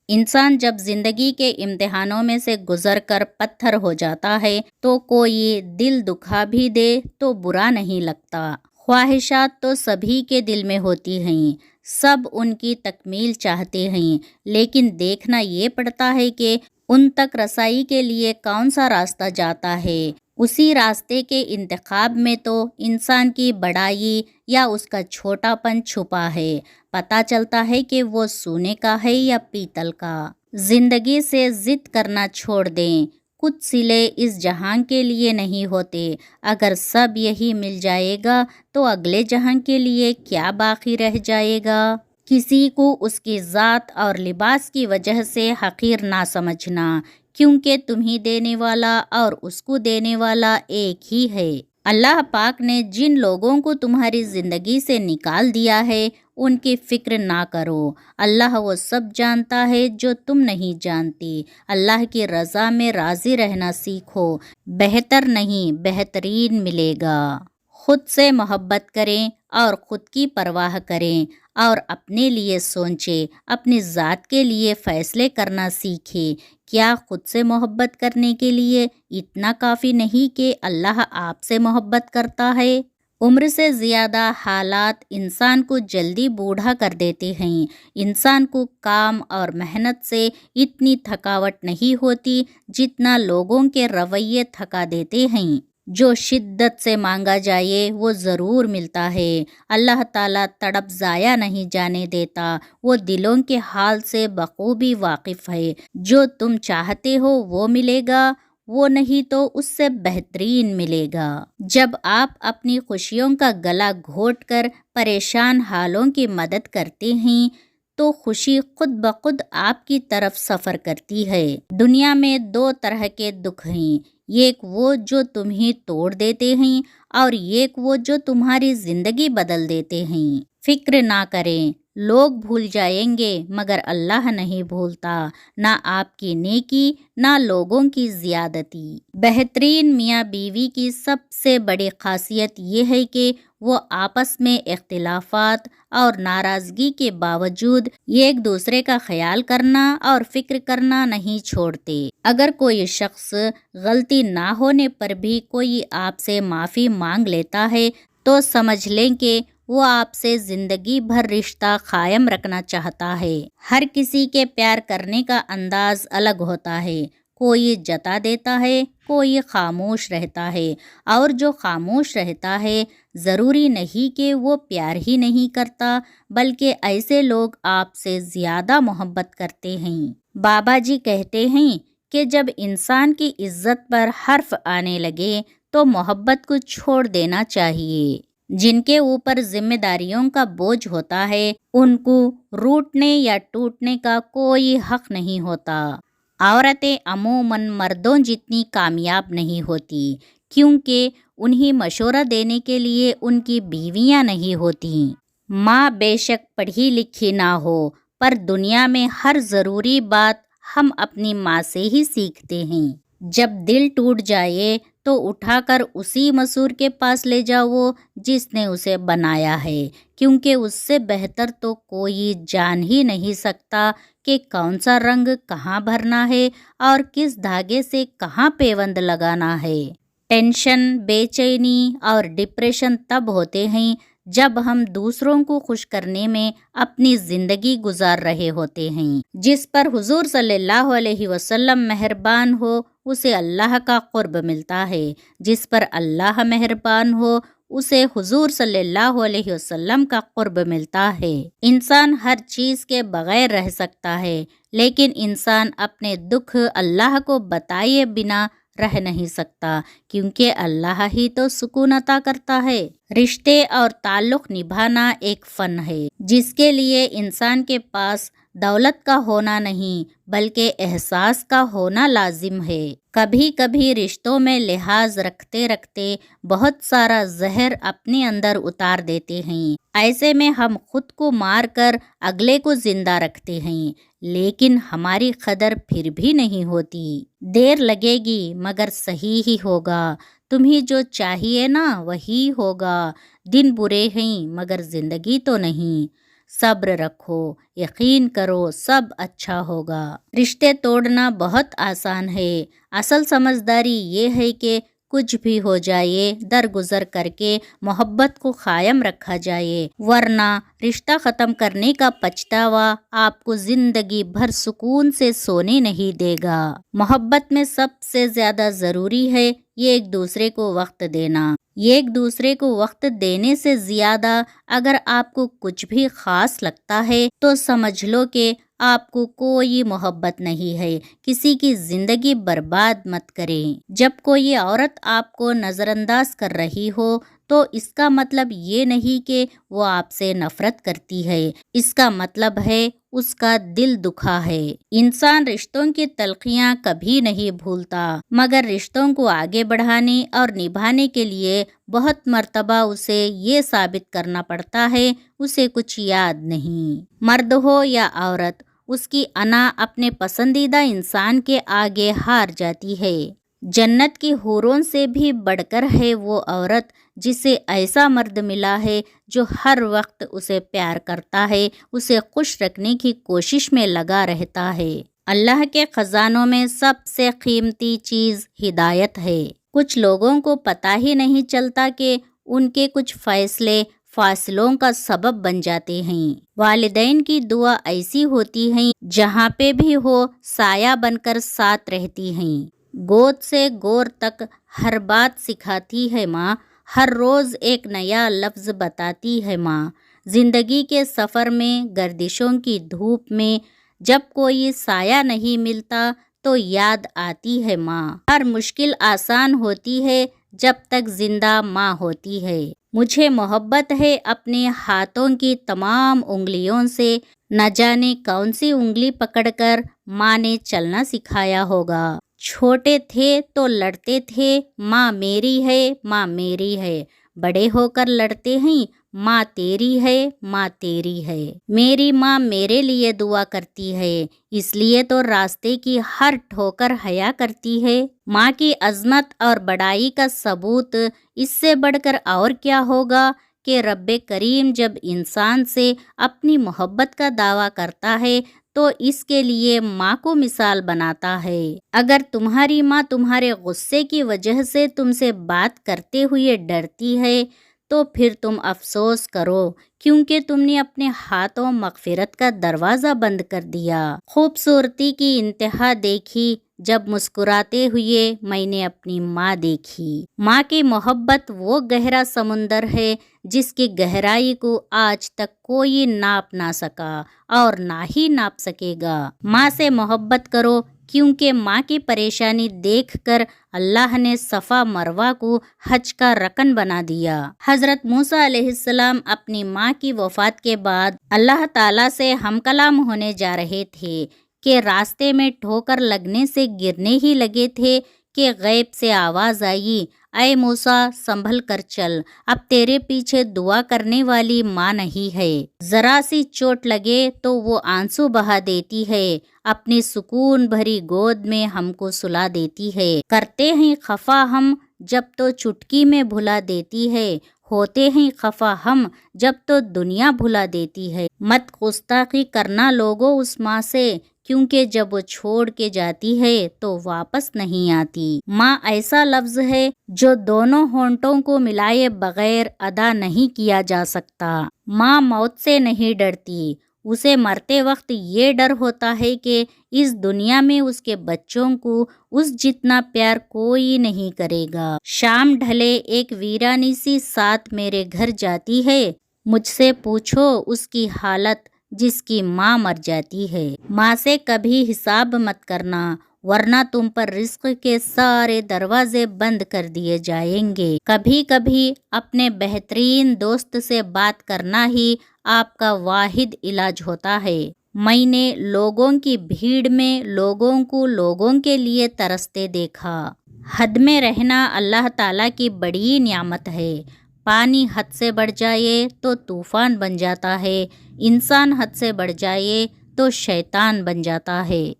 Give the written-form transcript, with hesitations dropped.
انسان جب زندگی کے امتحانوں میں سے گزر کر پتھر ہو جاتا ہے تو کوئی دل دکھا بھی دے تو برا نہیں لگتا۔ خواہشات تو سبھی کے دل میں ہوتی ہیں، سب ان کی تکمیل چاہتے ہیں، لیکن دیکھنا یہ پڑتا ہے کہ ان تک رسائی کے لیے کون سا راستہ جاتا ہے۔ اسی راستے کے انتخاب میں تو انسان کی بڑائی یا اس کا چھوٹا پن چھپا ہے، پتہ چلتا ہے کہ وہ سونے کا ہے یا پیتل کا۔ زندگی سے ضد کرنا چھوڑ دیں، کچھ صلے اس جہان کے لیے نہیں ہوتے، اگر سب یہی مل جائے گا تو اگلے جہان کے لیے کیا باقی رہ جائے گا؟ کسی کو اس کی ذات اور لباس کی وجہ سے حقیر نہ سمجھنا، کیونکہ تمہیں دینے والا اور اس کو دینے والا ایک ہی ہے۔ اللہ پاک نے جن لوگوں کو تمہاری زندگی سے نکال دیا ہے ان کی فکر نہ کرو، اللہ وہ سب جانتا ہے جو تم نہیں جانتی۔ اللہ کی رضا میں راضی رہنا سیکھو، بہتر نہیں بہترین ملے گا۔ خود سے محبت کریں اور خود کی پرواہ کریں اور اپنے لیے سوچیں، اپنی ذات کے لیے فیصلے کرنا سیکھیں۔ کیا خود سے محبت کرنے کے لیے اتنا کافی نہیں کہ اللہ آپ سے محبت کرتا ہے؟ عمر سے زیادہ حالات انسان کو جلدی بوڑھا کر دیتے ہیں۔ انسان کو کام اور محنت سے اتنی تھکاوٹ نہیں ہوتی جتنا لوگوں کے رویے تھکا دیتے ہیں۔ جو شدت سے مانگا جائے وہ ضرور ملتا ہے۔ اللہ تعالیٰ تڑپ ضائع نہیں جانے دیتا، وہ دلوں کے حال سے بخوبی واقف ہے۔ جو تم چاہتے ہو وہ ملے گا، وہ نہیں تو اس سے بہترین ملے گا۔ جب آپ اپنی خوشیوں کا گلا گھونٹ کر پریشان حالوں کی مدد کرتے ہیں تو خوشی خود بخود آپ کی طرف سفر کرتی ہے۔ دنیا میں دو طرح کے دکھ ہیں، ایک وہ جو تمہیں توڑ دیتے ہیں اور ایک وہ جو تمہاری زندگی بدل دیتے ہیں۔ فکر نہ کریں، لوگ بھول جائیں گے مگر اللہ نہیں بھولتا، نہ آپ کی نیکی نہ لوگوں کی زیادتی۔ بہترین میاں بیوی کی سب سے بڑی خاصیت یہ ہے کہ وہ آپس میں اختلافات اور ناراضگی کے باوجود ایک دوسرے کا خیال کرنا اور فکر کرنا نہیں چھوڑتے۔ اگر کوئی شخص غلطی نہ ہونے پر بھی کوئی آپ سے معافی مانگ لیتا ہے تو سمجھ لیں کہ وہ آپ سے زندگی بھر رشتہ قائم رکھنا چاہتا ہے۔ ہر کسی کے پیار کرنے کا انداز الگ ہوتا ہے، کوئی جتا دیتا ہے، کوئی خاموش رہتا ہے، اور جو خاموش رہتا ہے ضروری نہیں کہ وہ پیار ہی نہیں کرتا، بلکہ ایسے لوگ آپ سے زیادہ محبت کرتے ہیں۔ بابا جی کہتے ہیں کہ جب انسان کی عزت پر حرف آنے لگے تو محبت کو چھوڑ دینا چاہیے۔ جن کے اوپر ذمہ داریوں کا بوجھ ہوتا ہے ان کو روٹنے یا ٹوٹنے کا کوئی حق نہیں ہوتا۔ عورتیں عموماً مردوں جتنی کامیاب نہیں ہوتی کیونکہ انہیں مشورہ دینے کے لیے ان کی بیویاں نہیں ہوتی۔ ماں بے شک پڑھی لکھی نہ ہو پر دنیا میں ہر ضروری بات ہم اپنی ماں سے ہی سیکھتے ہیں۔ جب دل ٹوٹ جائے تو اٹھا کر اسی مسور کے پاس لے جاؤ جس نے اسے بنایا ہے، کیونکہ اس سے بہتر تو کوئی جان ہی نہیں سکتا کہ کون سا رنگ کہاں بھرنا ہے اور کس دھاگے سے کہاں پیوند لگانا ہے۔ ٹینشن، بے چینی اور ڈپریشن تب ہوتے ہیں جب ہم دوسروں کو خوش کرنے میں اپنی زندگی گزار رہے ہوتے ہیں۔ جس پر حضور صلی اللہ علیہ وسلم مہربان ہو اسے اللہ کا قرب ملتا ہے، جس پر اللہ مہربان ہو اسے حضور صلی اللہ علیہ وسلم کا قرب ملتا ہے۔ انسان ہر چیز کے بغیر رہ سکتا ہے، لیکن انسان اپنے دکھ اللہ کو بتائے بنا رہ نہیں سکتا، کیونکہ اللہ ہی تو سکون عطا کرتا ہے۔ رشتے اور تعلق نبھانا ایک فن ہے جس کے لیے انسان کے پاس دولت کا ہونا نہیں بلکہ احساس کا ہونا لازم ہے۔ کبھی کبھی رشتوں میں لحاظ رکھتے رکھتے بہت سارا زہر اپنے اندر اتار دیتے ہیں، ایسے میں ہم خود کو مار کر اگلے کو زندہ رکھتے ہیں، لیکن ہماری قدر پھر بھی نہیں ہوتی۔ دیر لگے گی مگر صحیح ہی ہوگا، تمہیں جو چاہیے نا وہی ہوگا۔ دن برے ہیں مگر زندگی تو نہیں، صبر رکھو، یقین کرو سب اچھا ہوگا۔ رشتے توڑنا بہت آسان ہے، اصل سمجھداری یہ ہے کہ کچھ بھی ہو جائے درگزر کر کے محبت کو قائم رکھا جائے، ورنہ رشتہ ختم کرنے کا پچھتاوا آپ کو زندگی بھر سکون سے سونے نہیں دے گا۔ محبت میں سب سے زیادہ ضروری ہے یہ ایک دوسرے کو وقت دینا۔ ایک دوسرے کو وقت دینے سے زیادہ اگر آپ کو کچھ بھی خاص لگتا ہے تو سمجھ لو کہ آپ کو کوئی محبت نہیں ہے۔ کسی کی زندگی برباد مت کریں۔ جب کوئی عورت آپ کو نظر انداز کر رہی ہو تو اس کا مطلب یہ نہیں کہ وہ آپ سے نفرت کرتی ہے، اس کا مطلب ہے اس کا دل دکھا ہے۔ انسان رشتوں کی تلخیاں کبھی نہیں بھولتا، مگر رشتوں کو آگے بڑھانے اور نبھانے کے لیے بہت مرتبہ اسے یہ ثابت کرنا پڑتا ہے اسے کچھ یاد نہیں۔ مرد ہو یا عورت، اس کی انا اپنے پسندیدہ انسان کے آگے ہار جاتی ہے۔ جنت کی حوروں سے بھی بڑھ کر ہے وہ عورت جسے ایسا مرد ملا ہے جو ہر وقت اسے پیار کرتا ہے، اسے خوش رکھنے کی کوشش میں لگا رہتا ہے۔ اللہ کے خزانوں میں سب سے قیمتی چیز ہدایت ہے۔ کچھ لوگوں کو پتہ ہی نہیں چلتا کہ ان کے کچھ فیصلے فاصلوں کا سبب بن جاتے ہیں۔ والدین کی دعا ایسی ہوتی ہیں جہاں پہ بھی ہو سایہ بن کر ساتھ رہتی ہیں۔ گود سے گور تک ہر بات سکھاتی ہے ماں، ہر روز ایک نیا لفظ بتاتی ہے ماں۔ زندگی کے سفر میں گردشوں کی دھوپ میں جب کوئی سایہ نہیں ملتا تو یاد آتی ہے ماں۔ ہر مشکل آسان ہوتی ہے جب تک زندہ ماں ہوتی ہے۔ مجھے محبت ہے اپنے ہاتھوں کی تمام انگلیوں سے، نہ جانے کون سی انگلی پکڑ کر ماں نے چلنا سکھایا ہوگا۔ چھوٹے تھے تو لڑتے تھے ماں میری ہے، ماں میری ہے، بڑے ہو کر لڑتے ہیں ماں تیری ہے، ماں تیری ہے۔ میری ماں میرے لیے دعا کرتی ہے، اس لیے تو راستے کی ہر ٹھوکر حیا کرتی ہے۔ ماں کی عظمت اور بڑائی کا ثبوت اس سے بڑھ کر اور کیا ہوگا کہ رب کریم جب انسان سے اپنی محبت کا دعویٰ کرتا ہے تو اس کے لیے ماں کو مثال بناتا ہے۔ اگر تمہاری ماں تمہارے غصے کی وجہ سے تم سے بات کرتے ہوئے ڈرتی ہے تو پھر تم افسوس کرو، کیونکہ تم نے اپنے ہاتھوں مغفرت کا دروازہ بند کر دیا۔ خوبصورتی کی انتہا دیکھی جب مسکراتے ہوئے میں نے اپنی ماں دیکھی۔ ماں کی محبت وہ گہرا سمندر ہے جس کی گہرائی کو آج تک کوئی ناپ نہ سکا اور نہ ہی ناپ سکے گا۔ ماں سے محبت کرو، کیونکہ ماں کی پریشانی دیکھ کر اللہ نے صفا مروہ کو حج کا رکن بنا دیا۔ حضرت موسیٰ علیہ السلام اپنی ماں کی وفات کے بعد اللہ تعالیٰ سے ہم کلام ہونے جا رہے تھے کہ راستے میں ٹھوکر لگنے سے گرنے ہی لگے تھے کہ غیب سے آواز آئی، اے موسیٰ سنبھل کر چل، اب تیرے پیچھے دعا کرنے والی ماں نہیں ہے۔ ذرا سی چوٹ لگے تو وہ آنسو بہا دیتی ہے، اپنی سکون بھری گود میں ہم کو سلا دیتی ہے۔ کرتے ہیں خفا ہم جب تو چٹکی میں بھلا دیتی ہے، ہوتے ہیں خفا ہم جب تو دنیا بھلا دیتی ہے۔ مت گستاخی کرنا لوگوں اس ماں سے، کیونکہ جب وہ چھوڑ کے جاتی ہے تو واپس نہیں آتی۔ ماں ایسا لفظ ہے جو دونوں ہونٹوں کو ملائے بغیر ادا نہیں کیا جا سکتا۔ ماں موت سے نہیں ڈرتی، اسے مرتے وقت یہ ڈر ہوتا ہے کہ اس دنیا میں اس کے بچوں کو اس جتنا پیار کوئی نہیں کرے گا۔ شام ڈھلے ایک ویرانی سی ساتھ میرے گھر جاتی ہے، مجھ سے پوچھو اس کی حالت جس کی ماں مر جاتی ہے۔ ماں سے کبھی حساب مت کرنا، ورنہ تم پر رزق کے سارے دروازے بند کر دیے جائیں گے۔ کبھی کبھی اپنے بہترین دوست سے بات کرنا ہی آپ کا واحد علاج ہوتا ہے۔ میں نے لوگوں کی بھیڑ میں لوگوں کو لوگوں کے لیے ترستے دیکھا۔ حد میں رہنا اللہ تعالیٰ کی بڑی نعمت ہے۔ پانی حد سے بڑھ جائے تو طوفان بن جاتا ہے، انسان حد سے بڑھ جائے تو شیطان بن جاتا ہے۔